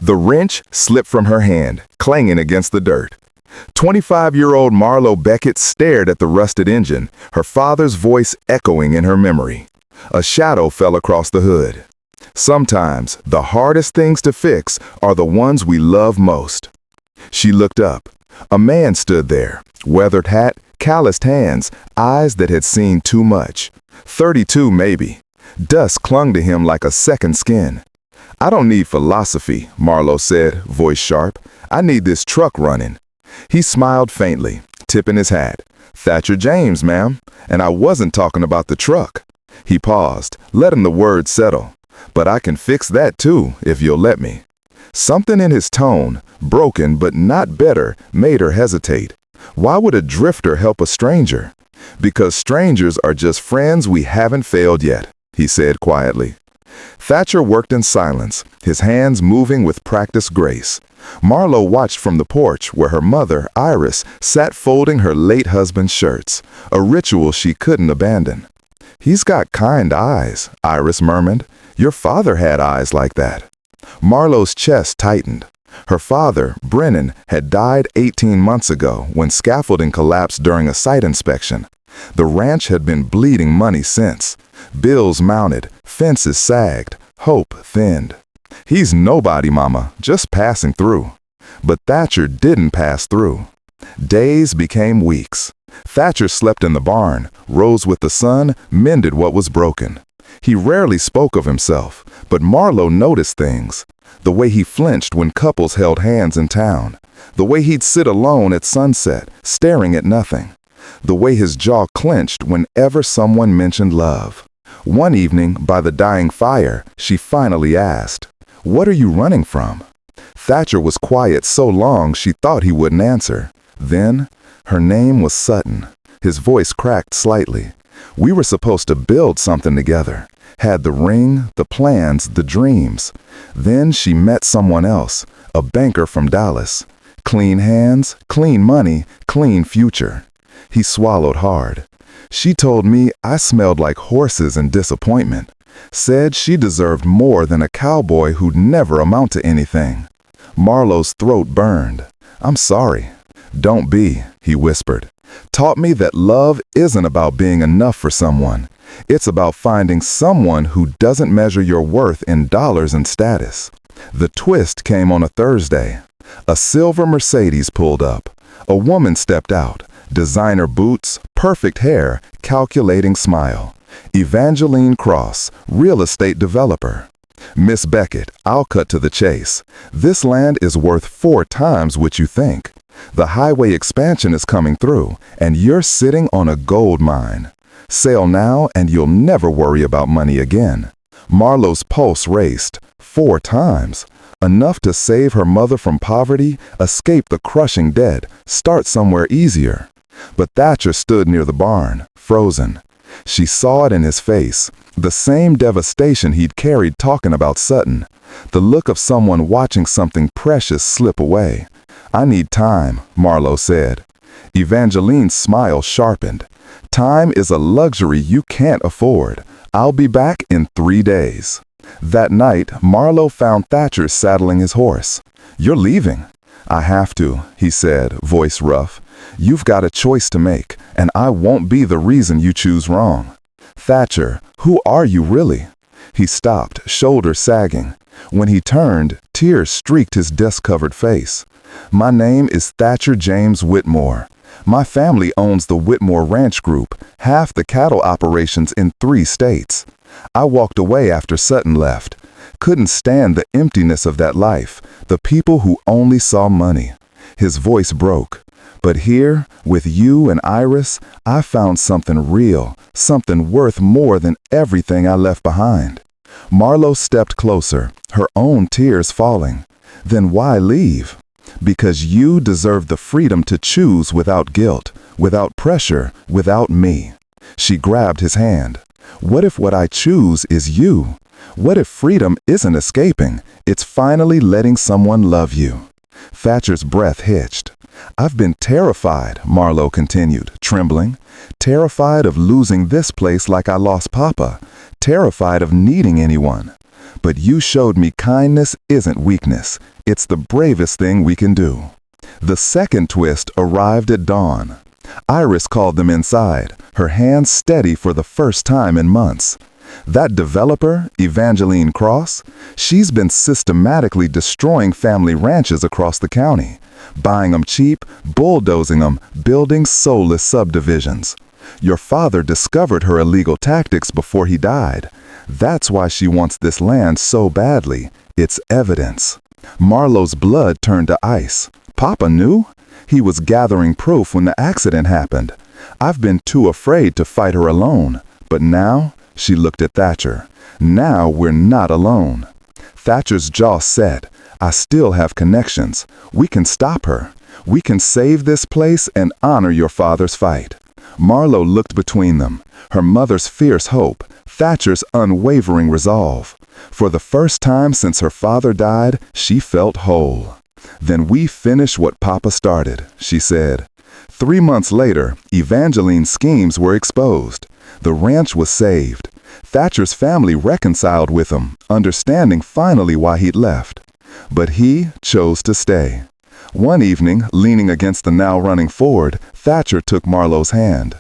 The wrench slipped from her hand, clanging against the dirt. 25-year-old Marlo Beckett stared at the rusted engine, her father's voice echoing in her memory. A shadow fell across the hood. Sometimes, the hardest things to fix are the ones we love most. She looked up. A man stood there, weathered hat, calloused hands, eyes that had seen too much. 32 maybe. Dust clung to him like a second skin. "I don't need philosophy," Marlo said, voice sharp. "I need this truck running." He smiled faintly, tipping his hat. "Thatcher James, ma'am, and I wasn't talking about the truck." He paused, letting the words settle. "But I can fix that too, if you'll let me." Something in his tone, broken but not better, made her hesitate. Why would a drifter help a stranger? "Because strangers are just friends we haven't failed yet," he said quietly. Thatcher worked in silence, his hands moving with practiced grace. Marlo watched from the porch where her mother, Iris, sat folding her late husband's shirts, a ritual she couldn't abandon. "He's got kind eyes," Iris murmured. "Your father had eyes like that." Marlo's chest tightened. Her father, Brennan, had died 18 months ago when scaffolding collapsed during a site inspection. The ranch had been bleeding money since. Bills mounted, fences sagged, hope thinned. "He's nobody, Mama, just passing through." But Thatcher didn't pass through. Days became weeks. Thatcher slept in the barn, rose with the sun, mended what was broken. He rarely spoke of himself, but Marlo noticed things. The way he flinched when couples held hands in town. The way he'd sit alone at sunset, staring at nothing. The way his jaw clenched whenever someone mentioned love. One evening, by the dying fire, she finally asked, "What are you running from?" Thatcher was quiet so long she thought he wouldn't answer. Then, her name was Sutton. His voice cracked slightly. "We were supposed to build something together. Had the ring, the plans, the dreams. Then she met someone else, a banker from Dallas. Clean hands, clean money, clean future." He swallowed hard. "She told me I smelled like horses and disappointment. Said she deserved more than a cowboy who'd never amount to anything." Marlo's throat burned. "I'm sorry." "Don't be," he whispered. "Taught me that love isn't about being enough for someone. It's about finding someone who doesn't measure your worth in dollars and status." The twist came on a Thursday. A silver Mercedes pulled up. A woman stepped out. Designer boots, perfect hair, calculating smile. Evangeline Cross, real estate developer. "Miss Beckett, I'll cut to the chase. This land is worth 4 times what you think. The highway expansion is coming through, and you're sitting on a gold mine. Sell now and you'll never worry about money again." Marlo's pulse raced. 4 times. Enough to save her mother from poverty, escape the crushing debt, start somewhere easier. But Thatcher stood near the barn, frozen. She saw it in his face, the same devastation he'd carried talking about Sutton, the look of someone watching something precious slip away. "I need time," Marlo said. Evangeline's smile sharpened. "Time is a luxury you can't afford. I'll be back in 3 days." That night, Marlo found Thatcher saddling his horse. "You're leaving." "I have to," he said, voice rough. "You've got a choice to make, and I won't be the reason you choose wrong." "Thatcher, who are you really?" He stopped, shoulder sagging. When he turned, tears streaked his dust-covered face. "My name is Thatcher James Whitmore. My family owns the Whitmore Ranch Group, half the cattle operations in 3 states. I walked away after Sutton left. Couldn't stand the emptiness of that life, the people who only saw money." His voice broke. "But here, with you and Iris, I found something real, something worth more than everything I left behind." Marlo stepped closer, her own tears falling. "Then why leave?" "Because you deserve the freedom to choose without guilt, without pressure, without me." She grabbed his hand. "What if what I choose is you? What if freedom isn't escaping, it's finally letting someone love you?" Thatcher's breath hitched. "I've been terrified," Marlo continued, trembling. "Terrified of losing this place like I lost Papa. Terrified of needing anyone. But you showed me kindness isn't weakness. It's the bravest thing we can do. The second twist arrived at dawn. Iris called them inside, her hands steady for the first time in months. That developer, Evangeline Cross, she's been systematically destroying family ranches across the county, buying them cheap, bulldozing them, building soulless subdivisions. Your father discovered her illegal tactics before he died. That's why she wants this land so badly. It's evidence. Marlowe's blood turned to ice. Papa knew. He was gathering proof when the accident happened. I've been too afraid to fight her alone. But now, she looked at Thatcher. Now we're not alone. Thatcher's jaw set. I still have connections. We can stop her. We can save this place and honor your father's fight. Marlowe looked between them, her mother's fierce hope, Thatcher's unwavering resolve. For the first time since her father died, she felt whole. Then we finish what Papa started, she said. 3 months later, Evangeline's schemes were exposed. The ranch was saved. Thatcher's family reconciled with him, understanding finally why he'd left. But he chose to stay. One evening, leaning against the now-running Ford, Thatcher took Marlowe's hand.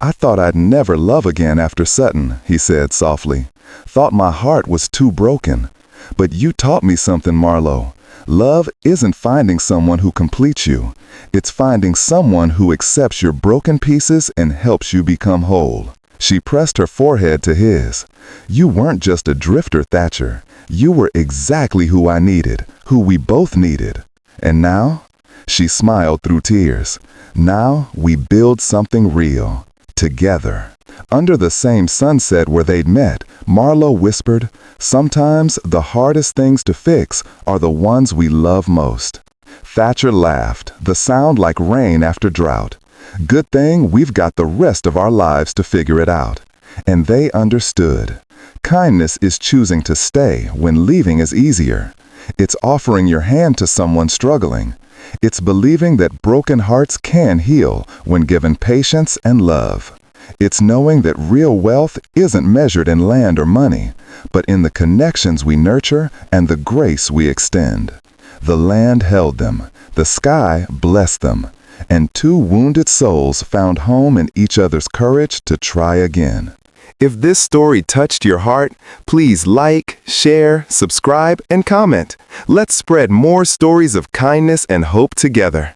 I thought I'd never love again after Sutton, he said softly. Thought my heart was too broken. But you taught me something, Marlowe. Love isn't finding someone who completes you. It's finding someone who accepts your broken pieces and helps you become whole. She pressed her forehead to his. You weren't just a drifter, Thatcher. You were exactly who I needed, who we both needed. And now? She smiled through tears. Now we build something real. Together. Under the same sunset where they'd met, Marlowe whispered, sometimes the hardest things to fix are the ones we love most. Thatcher laughed, the sound like rain after drought. Good thing we've got the rest of our lives to figure it out. And they understood. Kindness is choosing to stay when leaving is easier. It's offering your hand to someone struggling. It's believing that broken hearts can heal when given patience and love. It's knowing that real wealth isn't measured in land or money, but in the connections we nurture and the grace we extend. The land held them, the sky blessed them, and 2 wounded souls found home in each other's courage to try again. If this story touched your heart, please like, share, subscribe, and comment. Let's spread more stories of kindness and hope together.